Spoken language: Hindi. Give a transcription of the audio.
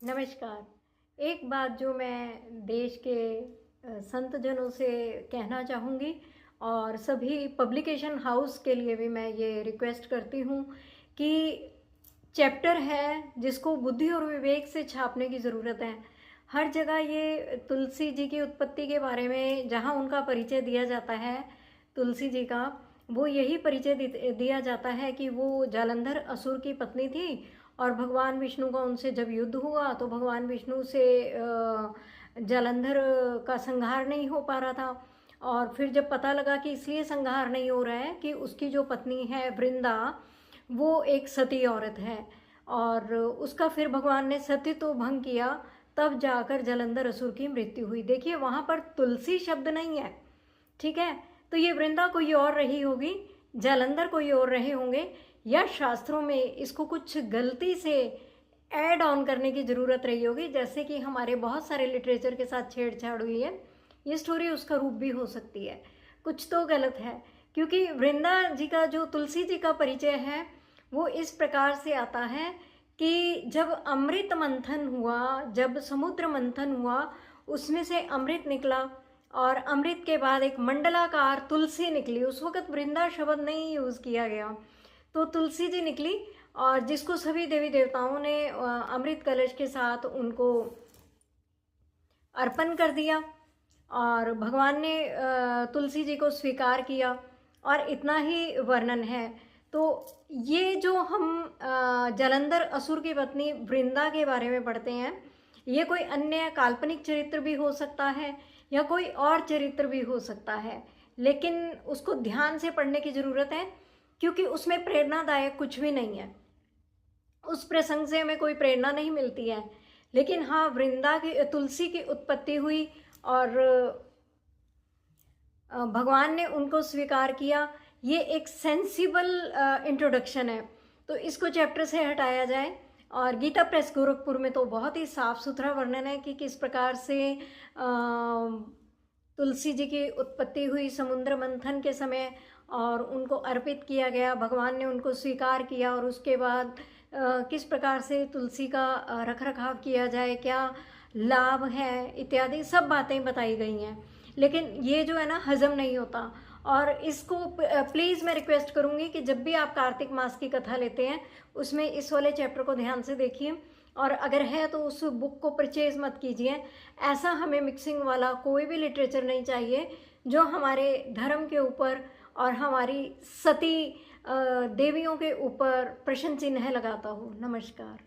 नमस्कार। एक बात जो मैं देश के संत जनों से कहना चाहूँगी और सभी पब्लिकेशन हाउस के लिए भी मैं ये रिक्वेस्ट करती हूँ कि चैप्टर है जिसको बुद्धि और विवेक से छापने की ज़रूरत है। हर जगह ये तुलसी जी की उत्पत्ति के बारे में जहाँ उनका परिचय दिया जाता है, तुलसी जी का, वो यही परिचय दिया जाता है कि वो जालंधर असुर की पत्नी थी और भगवान विष्णु का उनसे जब युद्ध हुआ तो भगवान विष्णु से जालंधर का संहार नहीं हो पा रहा था। और फिर जब पता लगा कि इसलिए संहार नहीं हो रहा है कि उसकी जो पत्नी है वृंदा, वो एक सती औरत है और उसका फिर भगवान ने सतीत्व भंग किया, तब जाकर जालंधर असुर की मृत्यु हुई। देखिए वहाँ पर तुलसी शब्द नहीं है, ठीक है। तो ये वृंदा कोई और रही होगी, जालंधर कोई और रहे होंगे, या शास्त्रों में इसको कुछ गलती से ऐड ऑन करने की ज़रूरत रही होगी, जैसे कि हमारे बहुत सारे लिटरेचर के साथ छेड़छाड़ हुई है। ये स्टोरी उसका रूप भी हो सकती है। कुछ तो गलत है, क्योंकि वृंदा जी का जो तुलसी जी का परिचय है वो इस प्रकार से आता है कि जब अमृत मंथन हुआ, जब समुद्र मंथन हुआ, उसमें से अमृत निकला और अमृत के बाद एक मंडलाकार तुलसी निकली। उस वक़्त वृंदा शब्द नहीं यूज़ किया गया, तो तुलसी जी निकली और जिसको सभी देवी देवताओं ने अमृत कलश के साथ उनको अर्पण कर दिया और भगवान ने तुलसी जी को स्वीकार किया, और इतना ही वर्णन है। तो ये जो हम जालंधर असुर की पत्नी वृंदा के बारे में पढ़ते हैं, ये कोई अन्य काल्पनिक चरित्र भी हो सकता है या कोई और चरित्र भी हो सकता है, लेकिन उसको ध्यान से पढ़ने की ज़रूरत है, क्योंकि उसमें प्रेरणादायक कुछ भी नहीं है। उस प्रसंग से हमें कोई प्रेरणा नहीं मिलती है, लेकिन हाँ, वृंदा की तुलसी की उत्पत्ति हुई और भगवान ने उनको स्वीकार किया। ये एक सेंसिबल इंट्रोडक्शन है, तो इसको चैप्टर से हटाया जाए। और गीता प्रेस गोरखपुर में तो बहुत ही साफ सुथरा वर्णन है कि किस प्रकार से तुलसी जी की उत्पत्ति हुई समुद्र मंथन के समय और उनको अर्पित किया गया, भगवान ने उनको स्वीकार किया, और उसके बाद किस प्रकार से तुलसी का रख रखाव किया जाए, क्या लाभ है, इत्यादि सब बातें बताई गई हैं। लेकिन ये जो है ना, हजम नहीं होता। और इसको प्लीज़ मैं रिक्वेस्ट करूँगी कि जब भी आप कार्तिक मास की कथा लेते हैं, उसमें इस वाले चैप्टर को ध्यान से देखिए, और अगर है तो उस बुक को परचेज मत कीजिए। ऐसा हमें मिक्सिंग वाला कोई भी लिटरेचर नहीं चाहिए जो हमारे धर्म के ऊपर और हमारी सती देवियों के ऊपर प्रश्न चिन्ह लगाता हो। नमस्कार।